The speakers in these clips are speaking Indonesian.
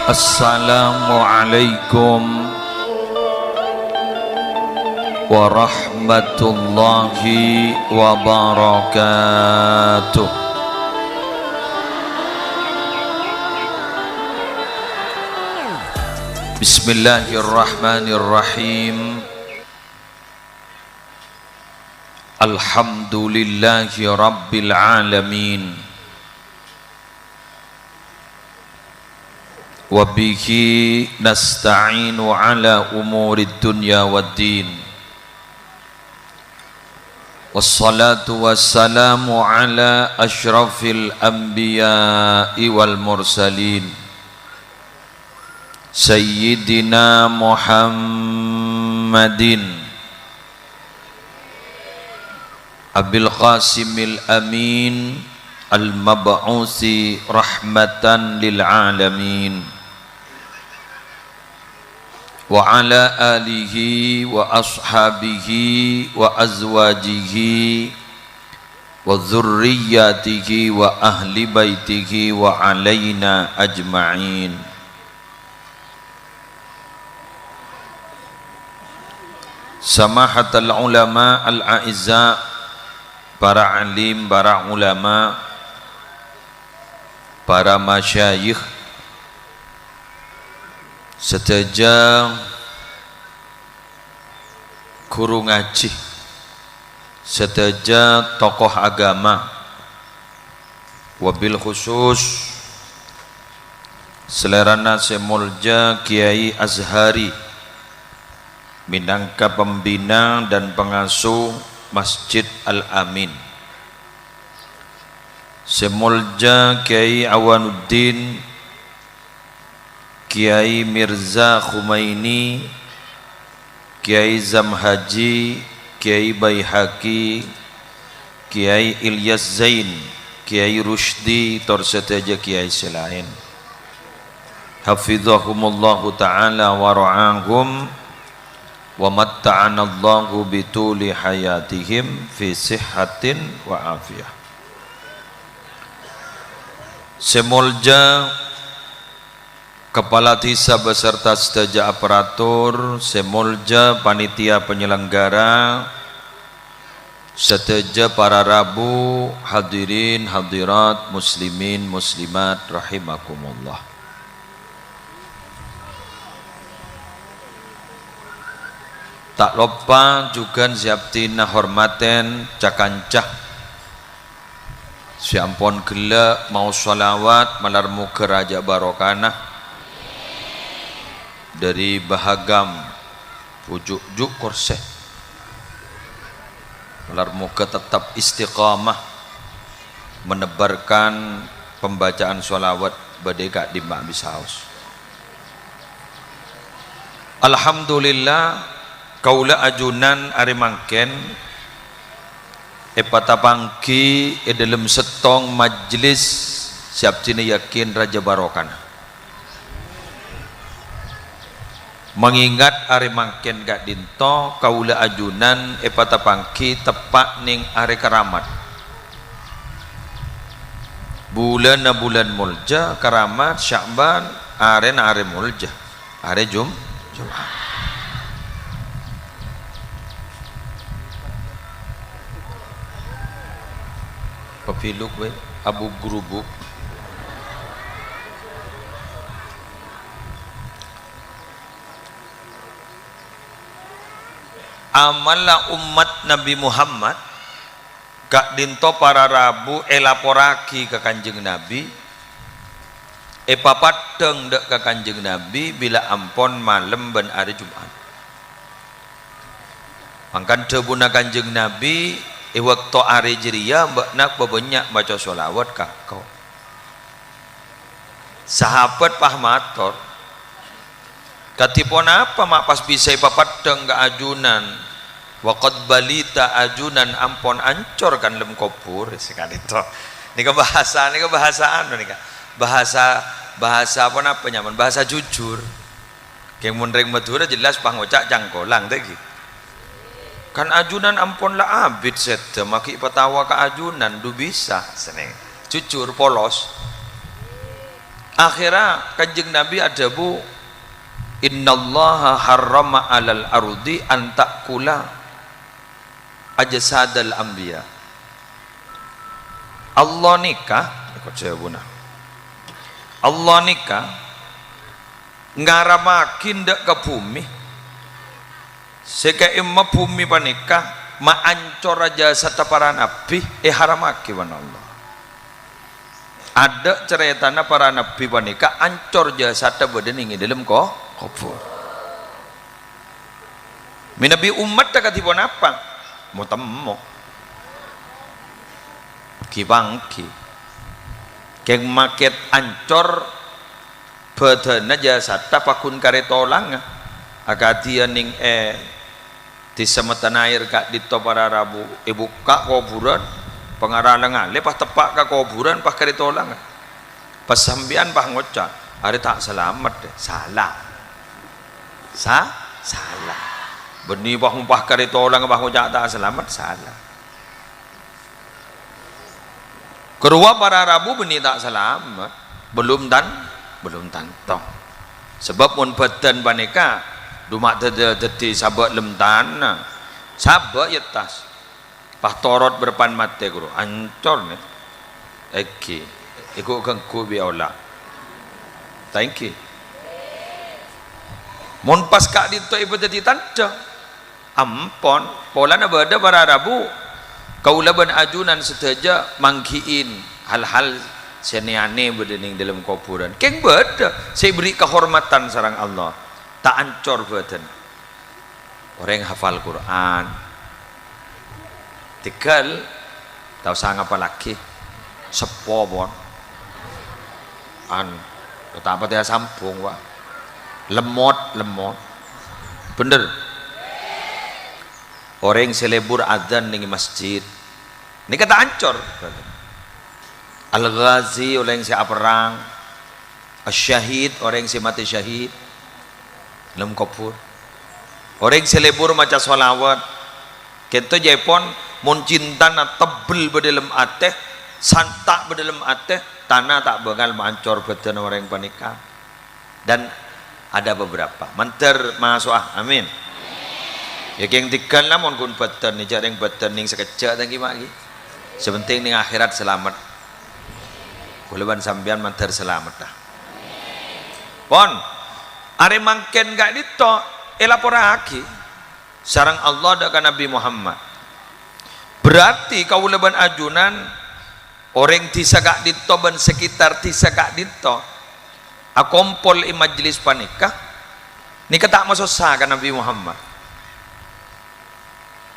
Assalamualaikum warahmatullahi wabarakatuh. Bismillahirrahmanirrahim. Alhamdulillahi rabbil alamin. Wabihi nasta'inu ala umurid dunya waddin. Wassalatu wassalamu ala ashrafil anbiya'i wal mursalin Sayyidina Muhammadin Abil Qasimil Amin Al-Mab'usi rahmatan lil alamin wa ala alihi wa ashabihi wa azwajihi wa dzurriyyatihi wa ahli baitihi wa alaina ajma'in. Samahatul ulama al-a'izza, para alim, para ulama, para masyayikh, sedaja guru ngaji, sedaja tokoh agama, wabil khusus selerana semulja Kiai Azhari minangka pembina dan pengasuh Masjid Al-Amin, semulja Kiai Awanuddin, Kiai Mirza Khumaini, Kiai Zamhaji, Kiai Baihaqi, Kiai Ilyas Zain, Kiai Rushdi, torseteja Kiai selain. Hafizahumullahu ta'ala wa ra'ahum wa matta'anallahu bituli hayatihim fi sihhatin wa afiyah. Semulja Kepala Desa beserta sedaja aparatur, semulja panitia penyelenggara, sedaja para rabu, hadirin hadirat, muslimin muslimat rahimakumullah. Tak lupa juga siaptina hormaten cakancah siampon gela mau sholawat malarmu ke Raja Barokanah dari Bahagam pujuk-juk korseh malar muka tetap istiqamah menebarkan pembacaan sholawat badeka di Mbak Bisaus. Alhamdulillah kaula ajunan ari mangken patapangki dalam setong majlis siap cini yakin Raja Barokana. Mengingat are mangken gak dinto kaula ajunan patapangki tepak ning are keramat bulan mulja keramat Sya'ban are mulja are Jumat. Papiluk we Abu Grubuk amala umat Nabi Muhammad gak dinto para rabu elaporaki ke Kanjeng Nabi papateng dek ke Kanjeng Nabi bila ampon malam ben hari Jumat mangkan tebuna Kanjeng Nabi waktu hari jeria nak bebanyak baca sholawat kakau sahabat pahmator katipon apa mak pas bisa papateng gak ajunan waqad balita ajunan ampon ancor kan lem kopur sekali itu nika bahasaan nika bahasa apa nyaman bahasa jujur kayak munreng Madura jelas pangocak cangkolang tadi kan ajunan ampun lah abid sete maki petawa ke ajunan du bisa seneng jujur polos akhirnya kanjeng Nabi ada bu, innallaha harrama alal ardi an ta'kula ajsadal anbiya. Allah nikah ikut saya buna, Allah nikah ngaramakin dak ke bumi seka imma bumi panikah ma ancor aja sata para nabi haramaki wan Allah. Ada ceritana para nabi panika ancor jasada badan ing dalam kubur. Minabi umat tak katipun apa? Mau temu kibangki keng maket ancor badan jasada pakun karetolang akadia ning di semetan air kak dito para rabu ibu kak kuburan pengaralang lepas tepak ke kuburan pas karitolang pas sambian pas ngocak hari tak selamat deh salah salah benih bah umpah karitolang bah ngocak tak selamat salah kedua para rabu benih tak selamat belum tantong sebab mun badan baneka dumak tadi sabak lemtan sabak ya tas pah torot berpan mate guru ancor nih eki ikut ganggu biaula thank you mon pas kak dito ibu jadi tanda ampon pola na bada para rabu kaulaban ajunan sedaja mangkiin hal-hal seniane bedening dalam kuburan keng beda saya beri kehormatan sarang Allah tak ancor badan orang hafal Quran tinggal tahu sang apa lagi sepo bon tak apa dia sampung wah lemot bener orang selebur adzan di masjid ini kata ancor al-ghazi orang siap perang syahid orang si mati syahid dalam kubur orang selebur maca sholawat kento Jepon mun cintana tebel bedalam ateh santak bedalam ateh tanah tak bakal mancor badan orang panika dan ada beberapa menter masuk amin ya yang tiga lah mun kun badan ni jarang badan ning sekejap dan gimana lagi sepenting ning akhirat selamat kuleban sambian menter selamat dah pon are mangken gak dito elaporaki sarang Allah dan Nabi Muhammad berarti kaulaban ajunan orang tisagak dito ban sekitar tisagak dito akompol i majlis panikah ni kata masosakan Nabi Muhammad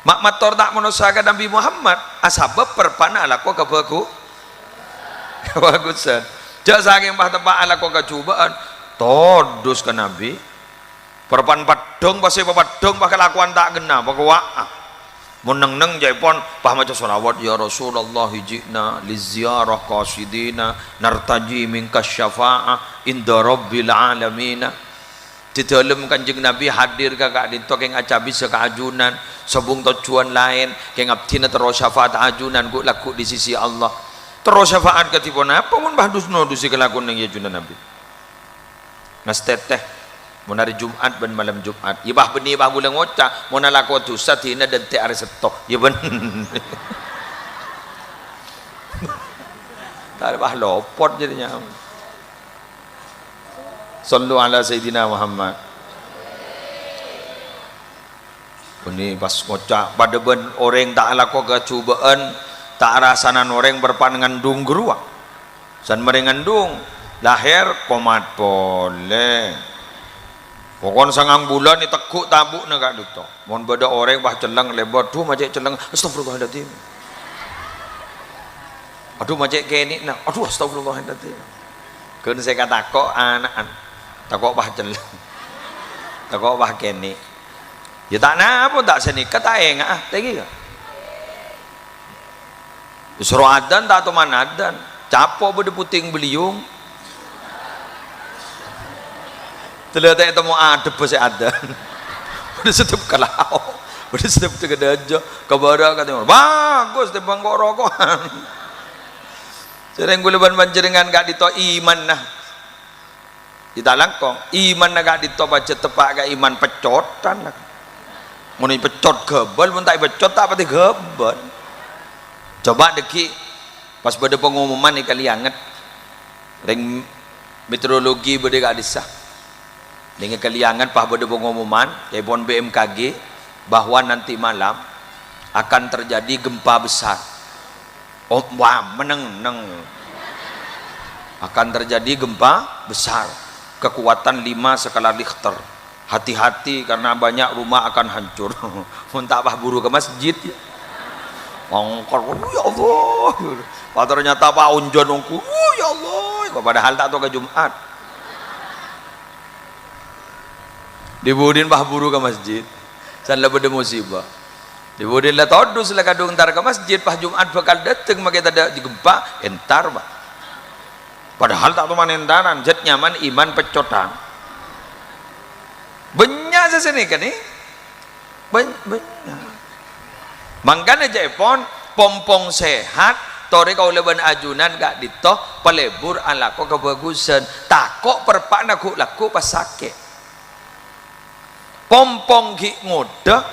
mak mator tak masosakan Nabi Muhammad asabab perpana alako kebaku bagusan jak saking bah tepak alako kecubaan todus ke Nabi perpan padong pasti padong bah kelakuan tak kena bahwa meneng-neng jaipon pah maca sholawat ya Rasulullah hijina liziarah qasidina nartaji minka syafa'ah inda rabbil alamin di dalam kanjeng Nabi hadir kakak dito keng acabi sekaajunan sabung tujuan lain keng abdina terus syafaat ajunan gu laku di sisi Allah terus syafaat katipun apa mun bahdusno dusi kelakon ning ajunan Nabi nas teteh mun hari Jumat ben malam Jumat ibah benih bah bulan ngocak mun alako dosa dina dan te are setok ya ben tak bah lopot jadinya sallu ala sayyidina Muhammad ini pas ngocak pada ben orang tak alako kecubaan tak rasanan orang berpandangan dung gerua san merengandung lahir komat boleh pokon sangang bulan ni tekuk tabuk na kak dito mohon beda orang bah celang lebar tuh macam celang astagfirullahaladzim aduh macam kini nah aduh astagfirullahaladzim kan saya kata kok anak takok bah celang takok bah kini ya tak napa tak seni kata engah tegi suruh adan tak tu mana adan capok berde puting beliung terlihat itu mau adep pasti ada udah sedap kalau udah sedap tegak aja kabar katanya bagus tembang kok rokokan sering guleban panjenengan gak dito iman nah kita langkong iman agak ditoba cetepak gak iman pecotan lah mun pecot gebel mun tak pecot tak pati gebel coba deki pas pada pengumuman ni kali anget ring meteorologi bade gak disah dengan kali anget pas pada pengumuman telepon BMKG bahwa nanti malam akan terjadi gempa besar. Oh, wah, meneng akan terjadi gempa besar kekuatan 5 skala Richter. Hati-hati karena banyak rumah akan hancur. Muntah bah buru ke masjid ya. Ongkor, ya Allah. Ternyata Pak Unjon ongku, ya Allah. Padahal tak tahu ke Jumat. Dibudin bah buru ke masjid. Sanlah berde musibah. Dibudin lah todus lah kadung entar ke masjid pas Jumat bakal datang maka ada gempa entar bah. Padahal tak tahu mana entaran, jet nyaman iman pecotan. Banyak sesini kan ni banyak mangkana jaipon pompong sehat tore kau leban ajunan gak ditoh pelebur ala ko kebagusan takok perpak naku laku pas sakit pompong ki ngoda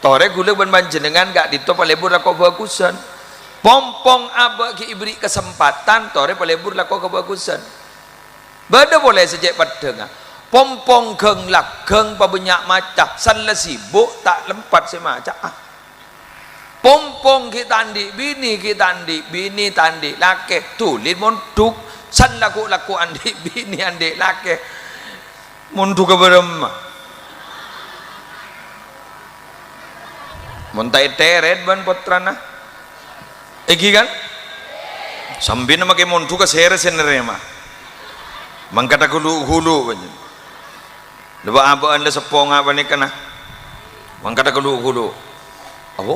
tore gule ban panjenengan gak ditoh pelebur laku kebagusan pompong abak ki ibri kesempatan tore pelebur laku kebagusan beda boleh sejak padeng pompong geng lageng pabanyak macam sanlah sibuk tak lempat semacam pompong kita andi bini tandi laki tulis monduk san laku andi bini andi laki monduk ke berema montai teret ban potrana egi kan sambil nama ke monduk ke sere senerema mangkata hulu banyak lepas abaan le sepong apa ni kena mangkata hulu apa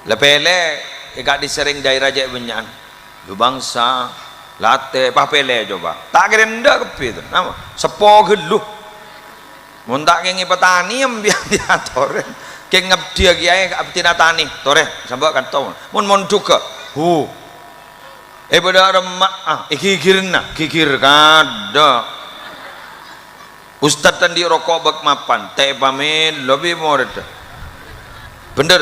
lepele ikat disering daerah je benyan lu bangsa late papele coba tak gerenda kepi tu nama sepo geluh mun tak kengi petani ambiang dia tore keng ngabdi kiai abtina tani tore sampai kan tahu mun juga pada remak gigir kada Ustaz tadi rokok bak mapan teh pamin lebih murid bener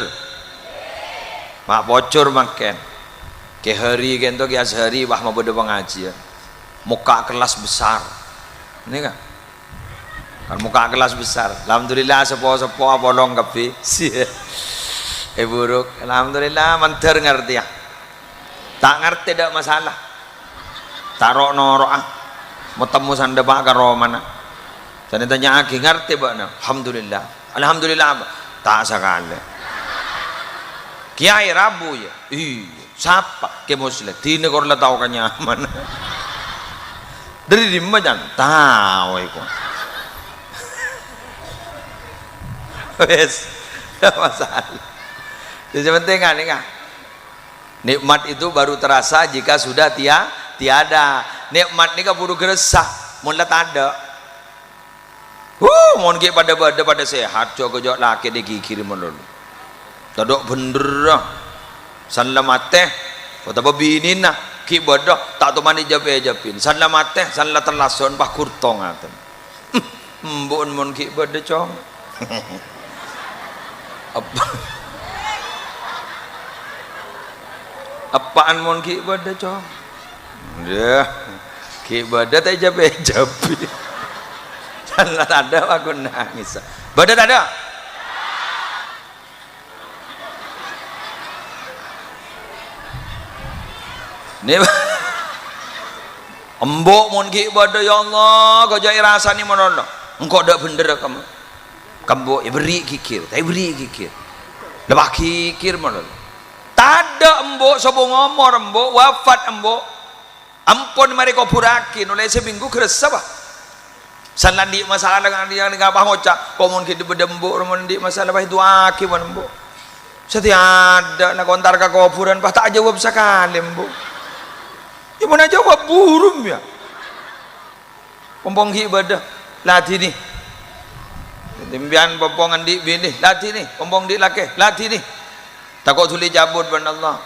mak bocor makan ke hari kan tu ke hari wah mau berde pengajian muka kelas besar ini kan muka kelas besar alhamdulillah sepo bolong kapi buruk alhamdulillah manter ngerti ya tak ngerti tak masalah taruh norok mau temu sanda pak karo mana dan tanya aki ngerti bakna alhamdulillah tak sekali kiai rabu ya siapa ke muslim tine kor la tahu kan nyaman dari dimana jangan tahu itu wes tidak masalah jadi penting kan nikmat itu baru terasa jika sudah tiada nikmat ni kaburu geresah mula tak ada mohon ke pada sehat jog laki dia kiri melulu tadok bener sanlah mateh kata bini nah ki bodoh tak tu mani japin sanlah mateh sanlah terlason pak kurtong aten mbon mon ki bodoh cong apaan mon ki bodoh cong dah ki bodoh tak japin sanlah ada aku nangis bodoh tak ada ni embok mon ki ibadah ya Allah kau jai rasa ni monono engkau dak bener kamu beri kikir tapi beri kikir lepas kikir monono tak ada embok sobo ngomor embok wafat embok ampun mari kau purakin oleh seminggu keresa bah sanlah di masalah dengan dia ngapa ngocak kau mon ki bedembok mon di masalah bah itu aki mon embok setiada nak kontar ke kuburan bah tak jawab sekali embok ya mana jawab burung ya pompong ibadah latih ni timbian pompongan di bini latih ni pompong di laki latih ni takut tulis jabut ban Allah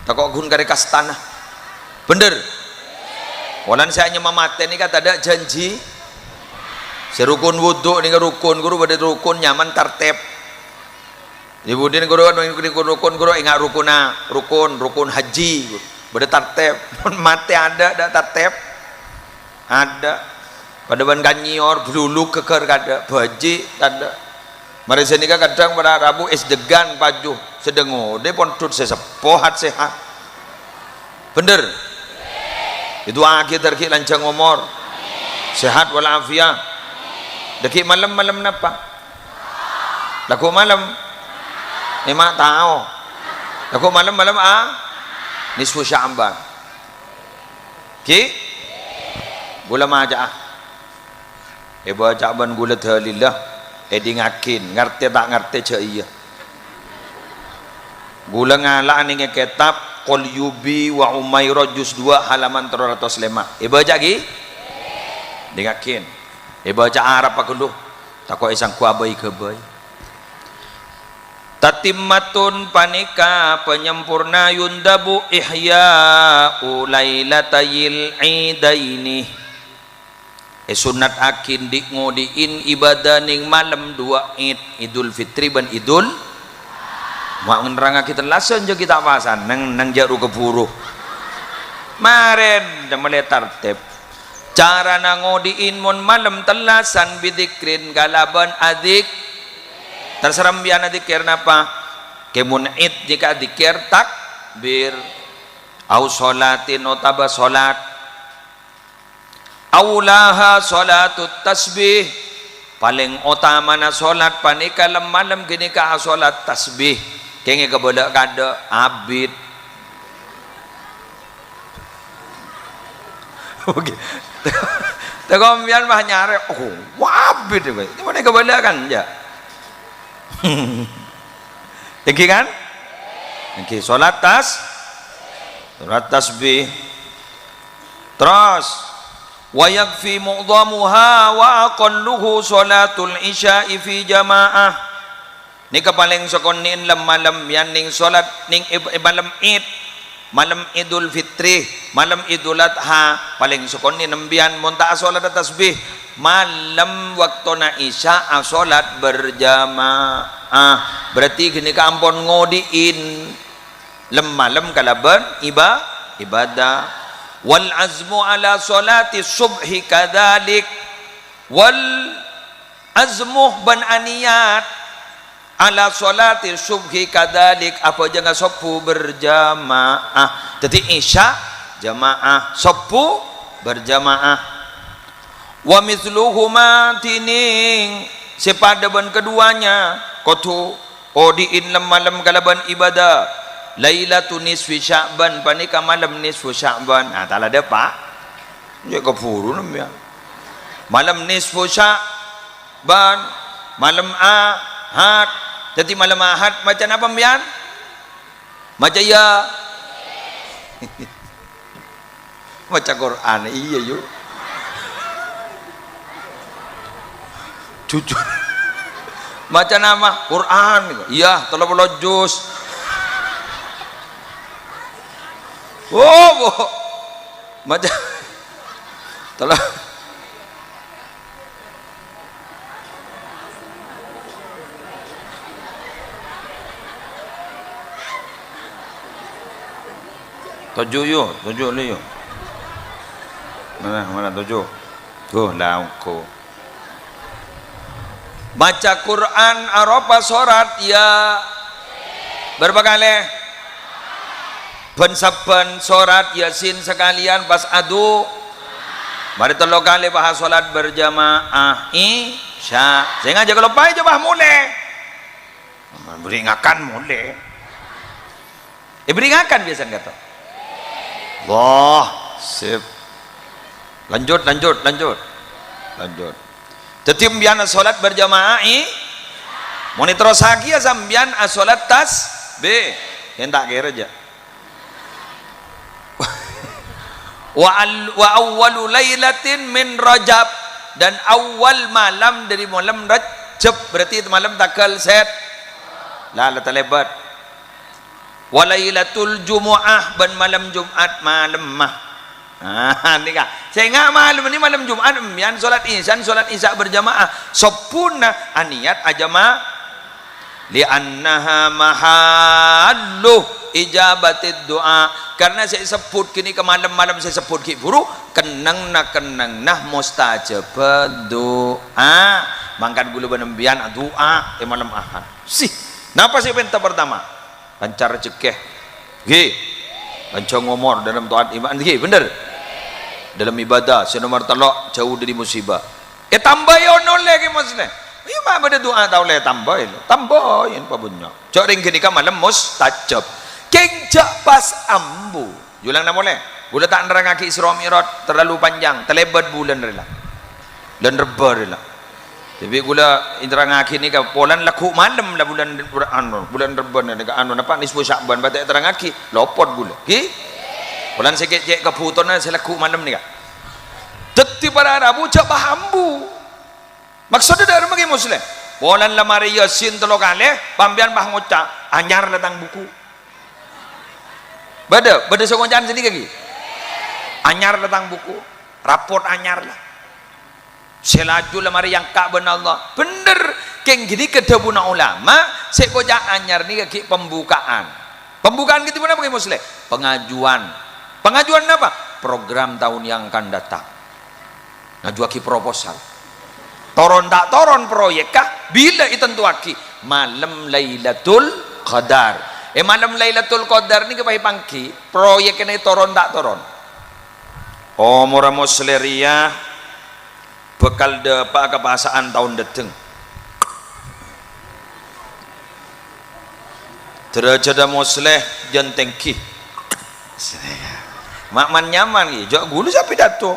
takut gun kare kastana bener walan saya hanya mamaten ni kata ada janji serukun wudhu ni rukun guru pada rukun nyaman tertib ibu din guru rukun guru ingat rukun haji pada tertib mati ada tertib ada pada ban kanyior belulu keker kada baji ada mari sini kadang pada Rabu es degan paju sedengo dia pun tut sesepohat sehat bener itu akhir terkik lancang umur sehat walafiat dekik malam-malam napa laku malam memang tahu laku malam-malam nisfu Sya'ban ki gula maja ibu Sya'ban gula thalillah edi ngakin ngerti tak ngerti cak iya gula ngalah ni kitab Qul Yubi wa Umairah juz 2 halaman 305 ibu baca lagi dengakin ibu baca Arab apa dulu takut isang kuabai kebai tatimmatun panika penyempurna yundabu ihya'u lailatayil idaini sunat akin ngodiin ibadah ning malam 2 id Idul Fitri dan Idul mak menerang kita langsung je kita pasan nang jaru keburu maren mulai tertib cara nangodiin mon malam telasan bidikrin galaban adik terserah biana dikir napa kemun id jika dikir takbir au sholatin otaba sholat aulaha sholatut tasbih paling utama na sholat panika malam gini ka sholat tasbih kengi kebolak kada abid oke tekombian mah nyare abid itu mana kebolak kan ya tinggi kan tinggi sholat tasbih terus wa yakfi mu'dhamuha wa aqalluhu sholatul isya'i fi jamaah ni paling sokonin malam yan ning salat ning malam id malam Idul Fitri malam Idul Adha paling sokonin nembian monta salat tasbih malam waktuna isya salat berjamaah berarti gini ka ampun ngodiin malam kalaban ibadah wal azmu ala salati subhi kadzalik wal azmu ban aniyat ala salati subhi kadalik apa jangan sopu berjamaah jadi isya jamaah sopu berjamaah wa mithluhuma tining sepadaban keduanya kotu odiin malam kalaban ibadah lailatul nisfi Sya'ban panika malam nisfu Sya'ban tala ada pak ya keburu namanya malam nisfu Sya'ban malam Ahad jadi malam Ahad macam apa mbian macam ya macam Quran iya yuk jujur macam nama Quran iya 30 juz macam telah tujuh yuk mana tujuh dah aku baca Quran aropa sorat ya berapa kali ben sorat Yasin sekalian pas adu mari 3 kali bahas solat berjamaah isya saya ngajak lupa aja bah mulai beringakan mulai beringakan biasa kata wah sip lanjut jadi mbian salat berjamaah monitor sagi ya sambian salat tasbih yang tak kira aja wa awwalu lailatin min Rajab dan awal malam dari malam Rajab berarti itu malam tanggal set lah lebat walailatul jumu'ah ban malam Jumat malam mah Nika saya nggak malam ini malam Jumat mian salat isya berjamaah sopuna aniat ajama li'annaha mahallu ijabatid doa, karena saya sebut kini ke malam-malam saya sebut ki buru kenang nah mustajabah doa, mangkat gula benembian doa malam ahad sih. Napa sih perintah pertama lancar cekeh gi lancar ngomor dalam taat iman gi bener dalam ibadah nomor telok jauh dari musibah tambah ono lagi muslim iya mah pada doa tau le tambahin pabunya cok ring kini ka malam mustajab kengjak pas ambu julang na boleh gula tak nerangaki Isra Mi'raj terlalu panjang terlebat bulan rela dan reba rela tapi gula interangaki ni ka polan laku malam lah bulan reba ni ka napa nisfu Sya'ban batak terangaki lopot gula ki bulan sikit cek keputon saya laku malam ni ka deti para Arabu cak bahambu maksudnya dari bagi muslim bulan lamari Yasin telo kali pambian bah ngocak anyar datang buku beda sekoncan sini lagi anyar datang buku raport anyar lah selaju lamari yang kak benar Allah bener keng gini kedebuna ulama sekojak anyar ni kaki pembukaan gitu mana bagi muslim pengajuan apa program tahun yang akan datang ngajuaki proposal toron tak toron proyek kah bila itentuaki malam Lailatul Qadar malam Lailatul Qadar ni kepai pangki proyek ini toron tak toron murah musleria bekal depa kebahasaan tahun deteng terjada musleh jentengki makman nyaman gitu jok gulu sapi dato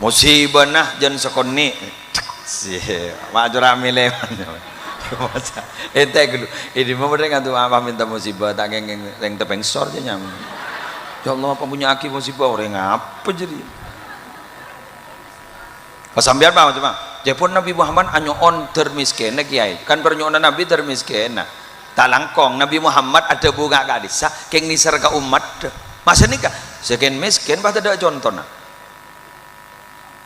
musibah nah jan sekoni mak jurami lewan ente gulu ini mau mereka tu apa minta musibah tak yang tepengsor je nyam ya Allah apa punya aki musibah orang apa jadi pasambiar apa cuma jepun Nabi Muhammad anyoon termiskin kiai kan pernyonan Nabi termiskin tak langkong Nabi Muhammad ada bunga kadisa keng nisar ka umat masa nikah sekian miskin pada ada contoh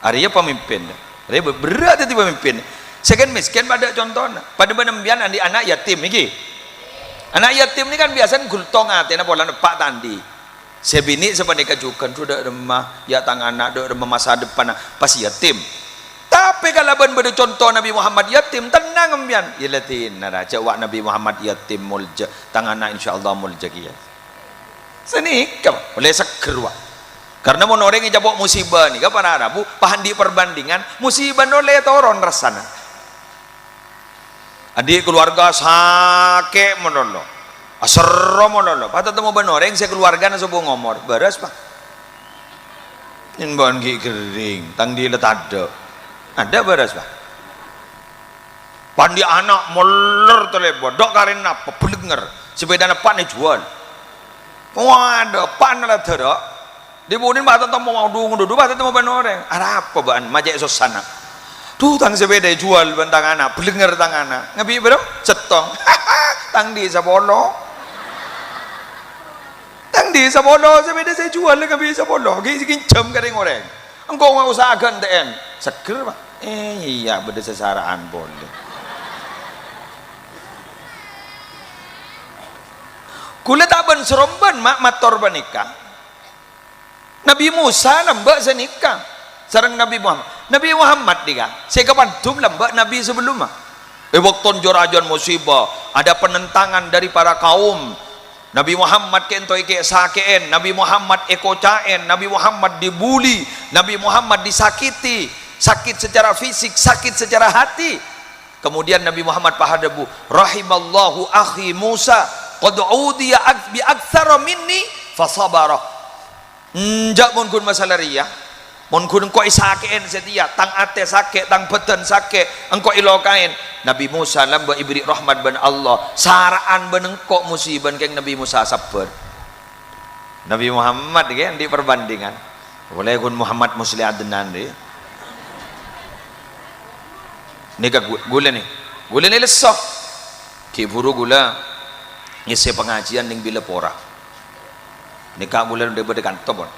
Arya pemimpin Arya berat itu pemimpin sekian miskin pada contohnya pada benembian andi anak yatim ini anak yatim ini kan biasanya gultong atena bolan pak tandi sebini sebenarnya kajukan sudah remah ya tang anak dah remah masa depan pas yatim tapi kalau bener contoh Nabi Muhammad yatim tenang ambian ilatin nara jawab Nabi Muhammad yatim mulja tangana insyaallah mulja kia senikam boleh seger wak karena mau orang yang jabok musibah ni para Arabu pahandi perbandingan musibah noleh toron rasana adik keluarga sakit menolong asero menolong patut temu benoreng saya keluarga nasubu ngomor beres pak inbon ki kering tang di letado ada beres pak pandi anak moler telebot dok karin apa belenger sepeda nepat nih jual waduh panel terok dibunin batu temu mau duduk batu temu benoreng ada apa ban majek sosana tuh tang sepeda jual bentang anak belenger tang anak ngabi berem cetong tang di sabolo sepeda saya jual ngabi sabolo gini jam kering orang engkau nggak usah gantian seger pak iya beda sesaraan boleh kulit aban seromban mak mator banika Nabi Musa lembak senikah sarang Nabi Muhammad dia saya kebantum lembak Nabi sebelum waktu jorajon musibah ada penentangan dari para kaum Nabi Muhammad kentoi ke sakeen Nabi Muhammad ekocaen Nabi Muhammad dibuli Nabi Muhammad disakiti sakit secara fisik sakit secara hati kemudian Nabi Muhammad pahadabu rahimallahu akhi Musa qad udiya bi aktsara minni fasabara njak mun kun masalah riyah mun kun engko isakeen setia tang ate sakit tang beten sakit engko ilokain Nabi Musa lamba ibri rahmat ban Allah saraan benengkok musibah keng Nabi Musa sabar Nabi Muhammad kan di perbandingan boleh kun Muhammad musli adnan dia ni ka gula ni lesok ki buru gula ngisi pengajian ning bila pora nikah gula de bede kantor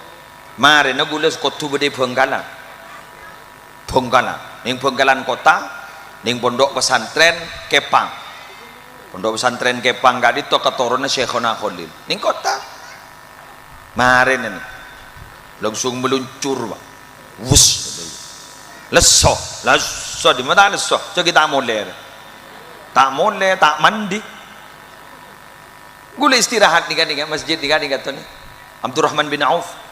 mare na gula skotu bede Bengkala ning Bengkalan kota ning pondok pesantren Kepang gadi to katorona Syekhona Khalil ning kota mare ini langsung meluncur Pak wus leso di mana leso jadi tak molek tak mandi gula istirahat nih masjid nih tuh Abdurrahman bin Auf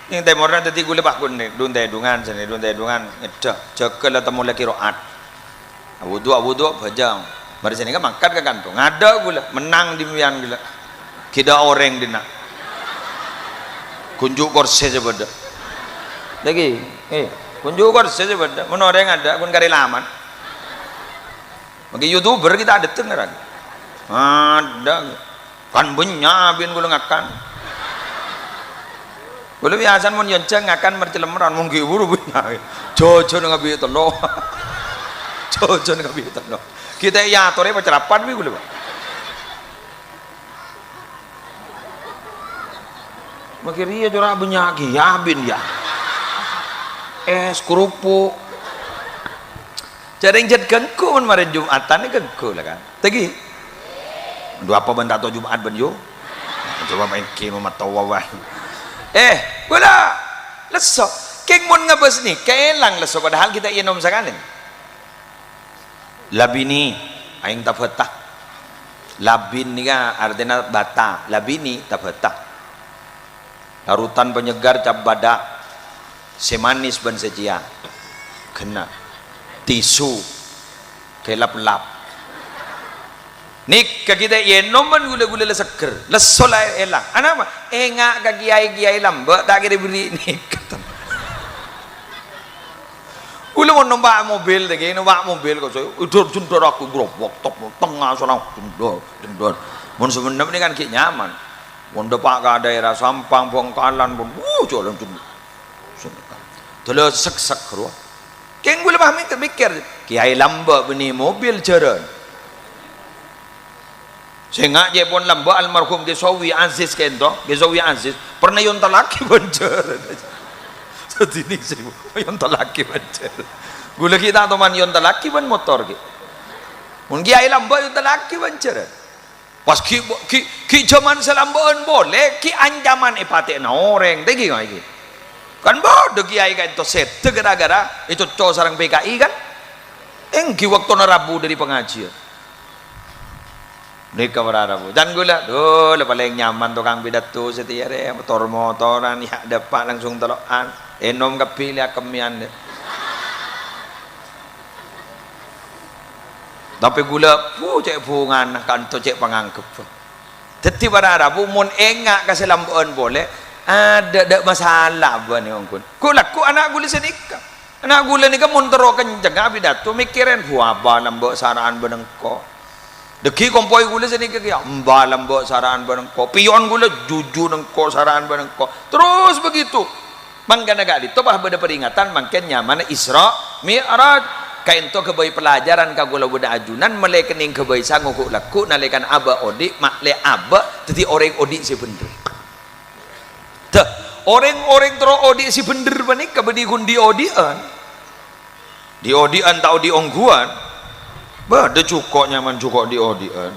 yang temorna tadi gula pak gun dun tedungan ngeda cekel temu lagi roat wudu bajang mari sini kan makan ke kantong ada gula menang di mian gula kida orang dina kunjuk korse sebeda lagi kunjuk korse sebeda mun orang ada kun kari laman bagi YouTuber kita ada tengah ada kan benyabin gula ngakan boleh biasa mun yonceng akan mercelemeran mungkin buru punya jojo nggak bisa telo jojo nggak bisa telo kita ya tore pacerapan bi boleh pak makin dia jorah benyaki ya bin ya es kerupuk jaring jad gengku mun mare Jumatan ni gengku lah kan tegi dua apa bentar atau Jumat ben yo coba main kimo matawawah gula leso keng mun ngabas nih keelang leso padahal kita inom sekali labini aing tafatah labin nih kan artinya bata labini tafatah larutan penyegar cap badak semanis ban secia kena tisu kelap-lap nik kita yenom ban gula-gula le seger leso la elang ana apa enga ka kiai-kiai lambe tak kira beri nik gula mau numpak mobil lagi numpak mobil kok saya udah jundor aku grobok top tengah sana jundor mun sebenarnya ini kan ki nyaman mun depak ka daerah Sampang Bongkalan pun jalan jundor terus sek-sek ruah keng gula paham mikir kiai lambe beni mobil jaran sehingga je pun lambo almarhum Gesawi Aziz kento Gesawi Aziz pernah yon talaki banjar sedini sih yon talaki banjar gula kita teman yon talaki ban motor ki mungkin ai lambo yon talaki banjar pas ki zaman selamboan boleh ki ancaman ipate na orang tegi ngai kan bodoh kiai kan itu set gara-gara itu cowok sarang PKI kan engki waktu narabu dari pengajian nikah berarabu dan gula dulu paling nyaman tukang pidato setiap hari motor-motoran ya dapat langsung telokan enom kepilih kemian deh tapi gula cek bungan kan tu cek pengangkep jadi berarabu mun engak kasih lampuan boleh ada masalah buat ni ongkun ku anak gula senikah anak gula ni kan mun terokan jaga pidato mikirin apa lambok saraan benengko deki kompoi gula sini ke ya mbalam bo saraan benengko pion gula juju nengko saraan benengko terus begitu mangga naga di tobah beda peringatan mangken nyaman Isra Mi'raj kain to kebai pelajaran ka gula budak ajunan melekening kebai sangu laku nalekan aba odi mak le aba tadi orang odi si bener teh orang tero odi si bener banik kabedi gundi odian di odian tau di ongguan bah ada cukok nyaman cukok di odian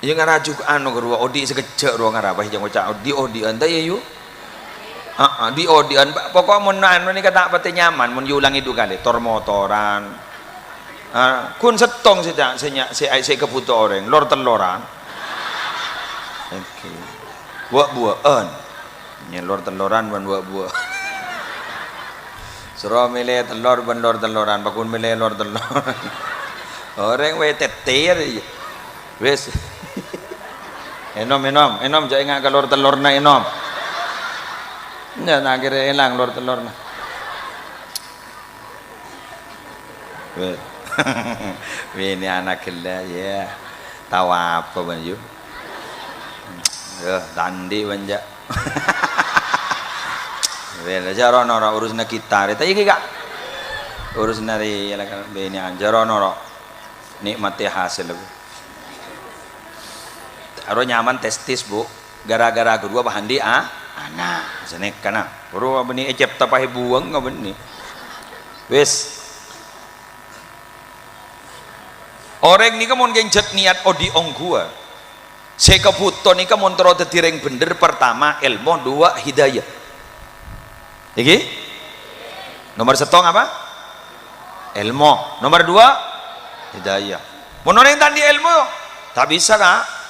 yang ngara cukok anu kedua odi sekejap ruang ngara apa yang ngocak di odian tak ya yuk di odian pokok mun anu ni kata pati nyaman mun yulang itu kali tor motoran kun setong sejak si kebutuh orang lor teloran oke buah-buahan nya lor teloran ban buah-buah suruh milih telur ban lor teloran bakun milih lor teloran orang we tetir wes enom jangan ingat kalau telur na enom nya nak kira elang lor telur na we ini anak kela ya tahu apa banyu tandi banja we jaron orang urus na kita itu iki kak urus nari ya kan be ini jaron orang nikmati hasil lebih. Aro nyaman testis bu, gara-gara guru apa handi anak senek kana guru apa ni ecep tapahe buang apa ni wis orang ni kamu genjat niat odi ong gua saya kebutuh ni kamu terus tertireng bener pertama ilmu dua hidayah iki nomor setong apa ilmu nomor dua hidayah menurut tadi ilmu tak bisa kak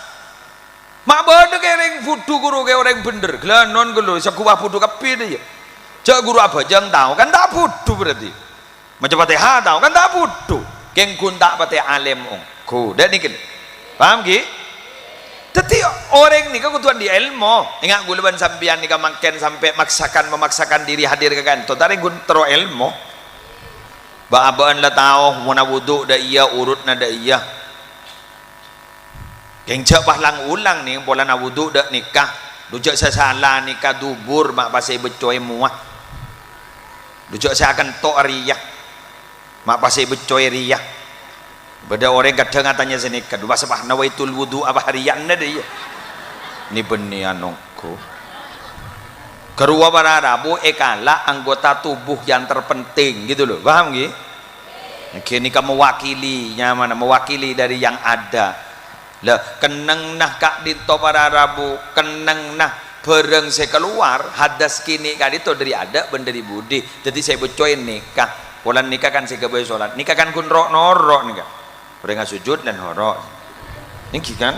mak bodoh kayak orang fudu guru kayak orang bener gelanon gelo sebuah fudu kapi dia cak guru apa jangan tahu kan tak fudu berarti macam patah tahu kan tak fudu kengkun tak patah alim ku dan nikil paham ki tapi orang ni kan kutuan di ilmu ingat guluban sampian ni kan makan sampai memaksakan diri hadir ke kantor tadi gun tero ilmu ba-abaan lah tahu mana wuduk dah iya urut na dah iya yang cak bahlang ulang ni pola na wuduk dah nikah dujak saya salah nikah dubur mak pasai becoy muah dujak saya akan tok riyah mak pasai becoy riyah beda orang kadang katanya senikah dua sebah nawaitul wudu apa harian na dia ni benih anokku kedua para Rabu ekala anggota tubuh yang terpenting gitu loh paham gitu kini kamu mewakili mana mewakili dari yang ada lah keneng nah kak dito para Rabu keneng nah bareng saya keluar hadas kini kak dito dari ada benderi budi jadi saya bocoin nikah pola nikah kan saya kebayi sholat nikah kan kun norok nikah mereka sujud dan horok nikah kan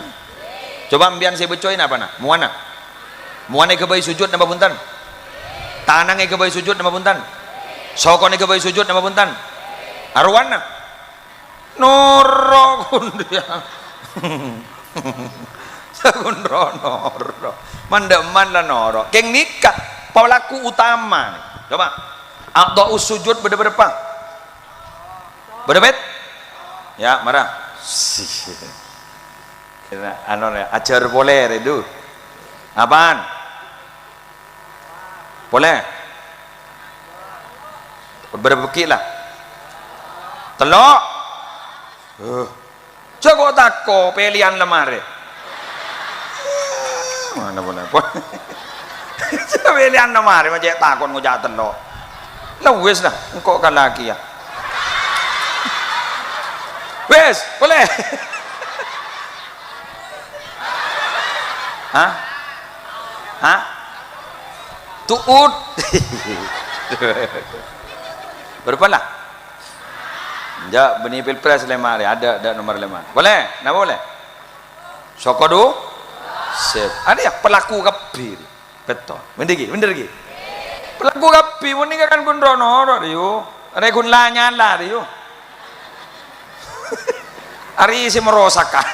coba ambian saya bocoin apa nah muana kebayi sujud nama punten tanang kebayi sujud nama punten sokone kebayi sujud nama punten arwana norok kun dia Sagunro noro mandeman lah noro keng nikah pelaku utama coba atau sujud berapa berbet ya marah anu ajar boleh itu apaan boleh berbeki lah telok jago tako pilihan lemari mana boleh pilihan lemari macam takon ngujak telok lah wes lah engkau kan lagi ya wes boleh hah tuut berapa lah ja benih pilpres lemari ada nomor lemari boleh nak boleh sokodu sip ada ya pelaku kapi betul bener lagi pelaku kapi ini kan kun rono riu ada kun lanyala riu hari si merosakan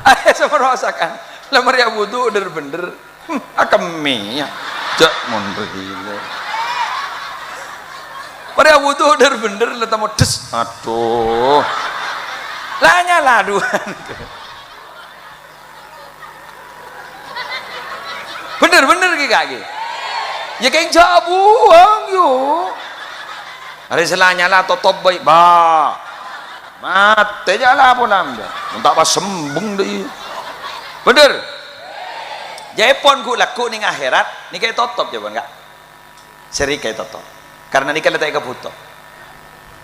ada si merosakan lemari ya butuh bener akemi ya jak mundur gila pada wudu bener letak modes aduh lanya laduan bener kaki ya kayak jabuang yuk hari selanya lah totop baik ba mate jala pun ambil tak apa sembung deh bener Jepon ku laku ning akhirat ni kayak totop jawaban enggak seri kayak totop karena nikah letak kebutuh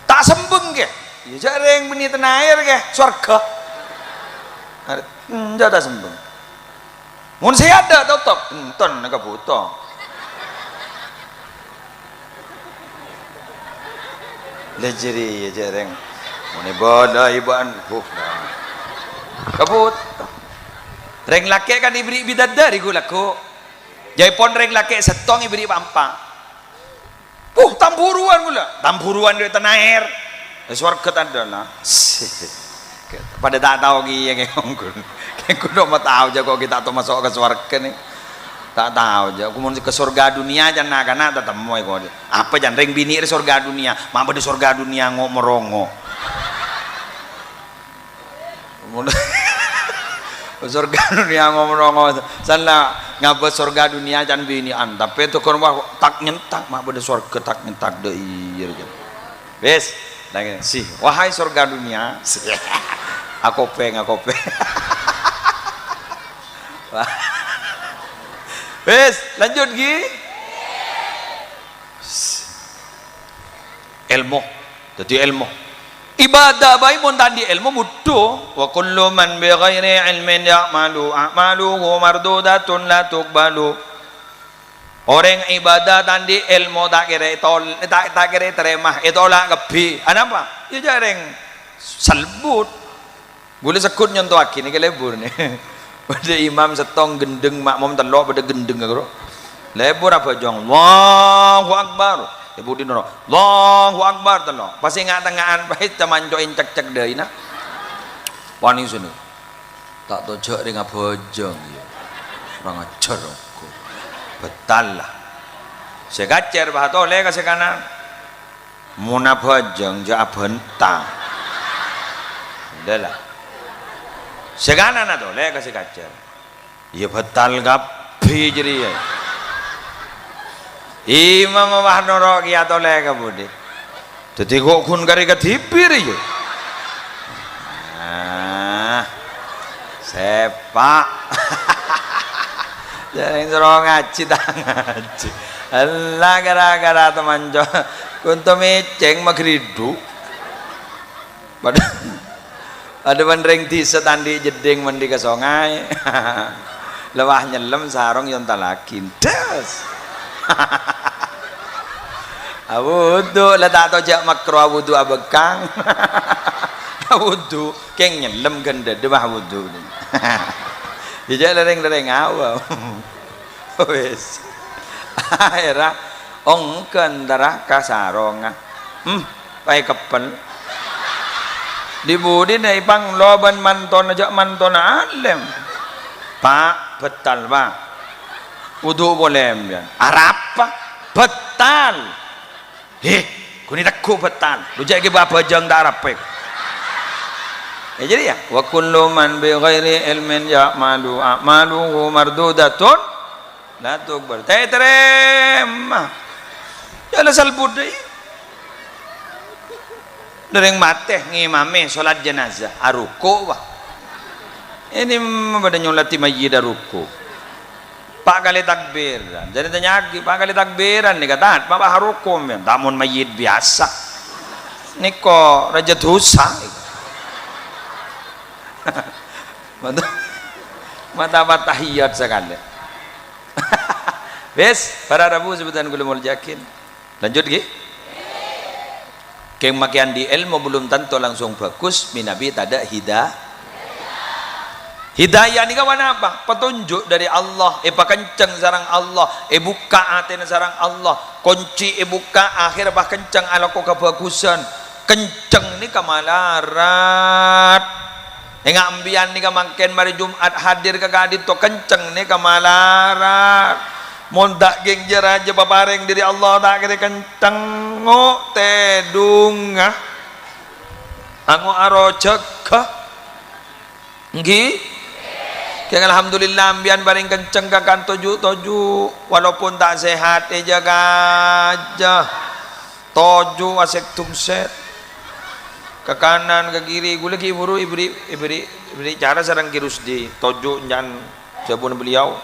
tak sembung ke ya jarang benih tenair ke surga tak sembung mun saya ada tutup enton kebutuh lejeri ya jarang mun ibadah iban kebutuh reng laki kan diberi bidadari ku laku Jepon reng laki setong diberi pampa tampuruan gula tampuruan dari tanah air suarga adalah pada tak tahu gini yang ngongkul kayak kudu mau tahu aja kok kita tuh masuk ke surga nih tak tahu aja aku mau ke surga dunia aja nak karena tak temu kok apa jangan ring bini di surga dunia mak di surga dunia ngok merongo surga dunia ngok merongo salah ngabet surga dunia jangan bini tapi itu kan tak nyentak mak pada surga tak nyentak deh iya wes lagi sih wahai surga dunia aku peng Wes, lanjut gi. Ilmu. Jadi ilmu. Ibadah baik pun tadi ilmu butuh. Wa kullu man bi ghairi ilmin ya'malu a'maluhu mardudatun la tuqbalu. Orang ibadah tadi ilmu tak kira tak kira terima itolak kebi. Apa? Ya jarang salbut. Boleh sekut nyontoh aki ni kelebur ni. Pada imam setong gendeng makmum telok pada gendeng aku. Lebur apa jong? Allahu akbar. Ibu di noro, Allahu akbar telok. Pasti ingat tengahan pahit teman join cek deh ina. Wani sini. Tak tojak dengan bojong ya. Orang ajar aku. Betal lah. Segacer bah tole ke sekanan. Muna bojong ja bentang. Adalah. Sekanan atau le ke segacer. Ya betal gapi jadi ya. Imam mawah norok ya tole kabudi. Jadi kok kun kari ketipir ya. Sepak. Jadi dorong ngaji tak ngaji. Allah gara-gara teman jo. Kunto meceng magridu. Ada bandreng di setandi jeding mandi ke songai. Lewah nyelem sarong yon talakin. Das. Awudu lah tak tojak makro awudu abekang. Awudu keng nyelem ganda debah awudu. Dijak lereng-lereng awam. Wes. Akhirnya ongken darah kasarong. Pai kepel. Dibudi nai pang loban manton aja manton alim. Pak betal pak. Wudu boleh ambian. Arab pak betal. Kuni takku betal. Lu jadi bapa jang dak Arab pek. Ya jadi ya. Wa kullu man bi ghairi ilmin ya'malu a'maluhu mardudatun la tuqbal. Terima. Ya la salbud deui. Dereng mateh ngimame salat jenazah aruku wah. Ini pada nyolati mayyit aruku. Pak kali takbiran. Jadi tanya lagi, Pak kali takbiran nih kata, Pak harukum ya. Tamun mayyit biasa. Niko raja dosa. Mata tahiyat sekali. Bes, para Rabu sebutan kulumul jakin. Lanjut gi. Keng makian di ilmu belum tentu langsung bagus. Minabi tada Hidayah ni kawan apa? Petunjuk dari Allah. Kenceng sarang Allah. Buka hati sarang Allah. Kunci buka akhir bah kenceng ala ko kebagusan. Kenceng ni kamalarat. Hingga ambian ni kamangken mari Jumat hadir ke kadit to kenceng ni kamalarat. Mondak geng jeraja papareng diri Allah tak kira kenceng ngok tedungah. Ango aro cekah. Nggih. Yang alhamdulillah ambian bareng kenceng kakan toju walaupun tak sehat jaga aja toju asek tungset ke kanan ke kiri gue lagi buru ibri cara sarang kirus di toju jangan sabun beliau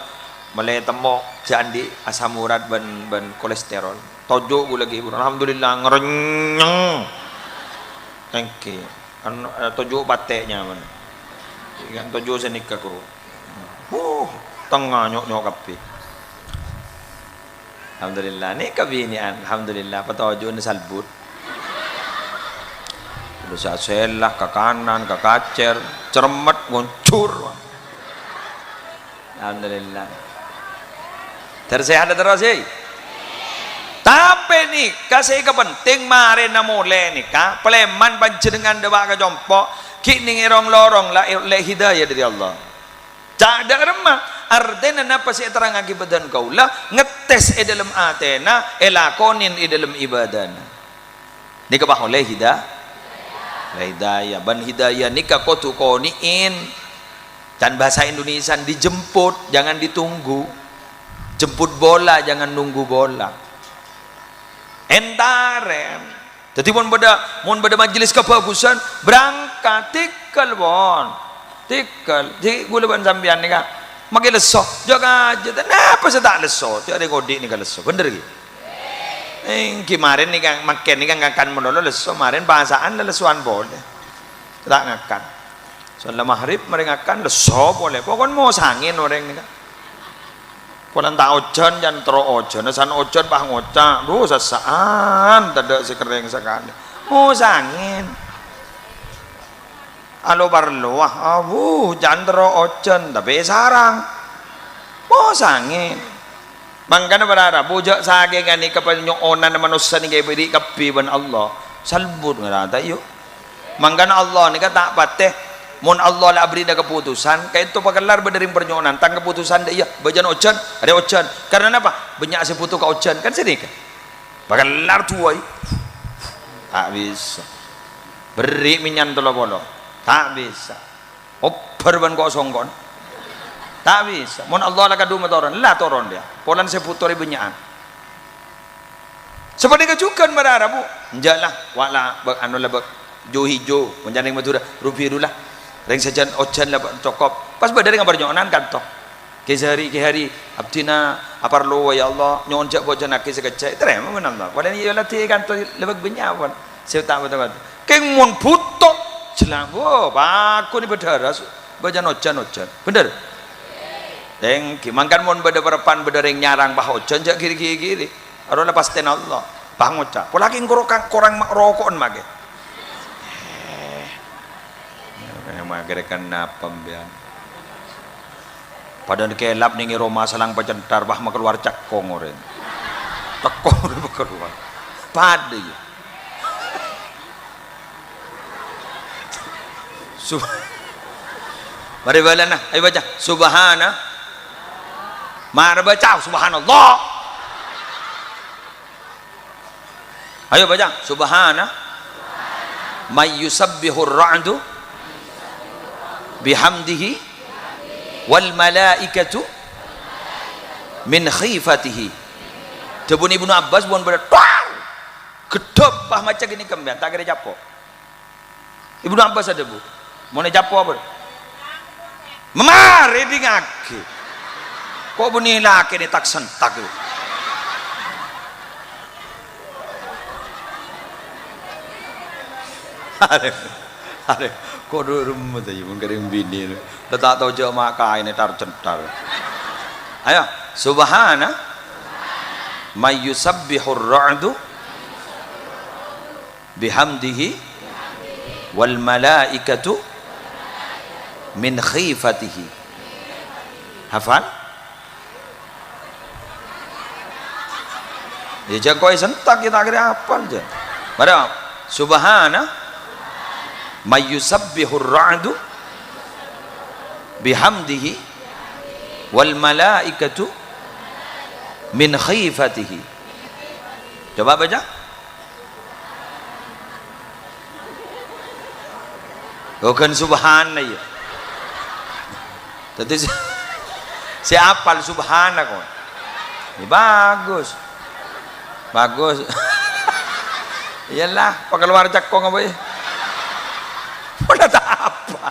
malay temok jandi asam urat ban kolesterol toju gue lagi buru alhamdulillah ngerenyeng thank you toju bateknya man kan toju senikah kuru tengah nyok kapi. Alhamdulillah ni kabinian. Alhamdulillah patojo ni salbut. Bisa selah ke kanan ke kacer cermet nguncur. Alhamdulillah. Tersehat terus sih. Tapi ni kasih kepenting mari namule ni ka peleman panjenengan dewa ke jompo kini ngirong lorong la hidayah dari Allah. Tak ada remah artinya napa sih terang akibat kaulah ngetes dalam atena elakonin dalam ibadana nika bah oleh hidayah ban hidayah nika kotu koniin dan bahasa Indonesia dijemput jangan ditunggu jemput bola jangan nunggu bola entaren jadi mun beda majelis kebagusan berangkat tikal bon tikal jadi gula ban sambian nika makin leso jaga aja kenapa saya tak leso tiada kodik ni kan leso bener gitu kemarin ni kan makan ni kan ngakan menolong leso kemarin bahasaan lesuan boleh tak ngakan soal maghrib mereka ngakan leso boleh pokoknya mau sangin orang ni kan Polan tak ojan jangan terus ojan, san ojan bah ngocak, duh sasaan, tidak sekereng sekali. Oh sangin, alo barlo jangan terus ojan, tapi sarang, oh sangin. Mangkana berharap bujak sage kan ni kepenyonan manusia ni kaya beri kapi ban Allah, salbut ngerata yuk. Mangkana Allah ni kan tak pateh. Mun Allah lah beri dah keputusan kayak itu pakalar berdering pernyonan tang keputusan dia bajan ojan ada ojan karena apa banyak seputu ke ojan kan sini kan pakalar tuai tak bisa beri minyan tolo bolo tak bisa oper ban kosong kon tak bisa mun Allah lah kadu matoran lah toron dia polan seputu banyakan seperti kejukan berharap bu enjaklah wala anu lah jo hijau menjanding madura rupi dulu ring sajan ojan lah cokop pas badar dengan bernyonan kan toh ke hari abdina apar lo ya Allah nyon jak bojan aki sekecai terima menang lah pada ni lah ti kan toh lebak benyawan saya tak betul keng mon putok jelang oh aku ni berdarah bajan ojan bener deng kimangkan mon beda berpan beda ring nyarang bah ojan jak kiri aro lepas ten Allah bang oca pola king korang mak rokokon mage magrekan napam bian padahal kelap ning Roma salang pacentar bah keluar cakong oren cakong keluar pade mari balana ayo baca subhana mari baca subhanallah ayo baca subhana may yusabbihur ra'du bihamdihi wal malaikatu min khifatihi debun Ibnu Abbas buan ber gedop bah macam gini kembian tak kira capo Ibnu Abbas ada bu mau ne capo apa memari di ngaki kok bunyi laki ni tak sentak tu ada kok rumah tadi pun kering bini dah tak tahu je makai ini tar centar ayo subhana may yusabbihur ra'du bihamdihi wal malaikatu min khifatihi hafal ya jangan kau sentak kita kira hafal je pada subhana may yusabbihur ra'du bihamdihi wal malaikatu min khifatihi coba baca bukan subhana ya tadi saya hafal subhana kok ini bagus iyalah pakai luar cakong apa ya udah tak apa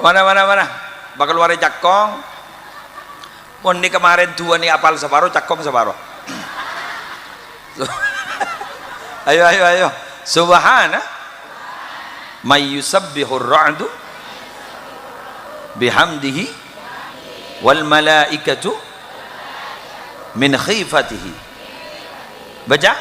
mana bakal luar cakong pun ni kemarin dua ni apal separuh cakong separuh ayo subhana may yusabbihur ra'du bihamdihi wal malaikatu min khifatihi baca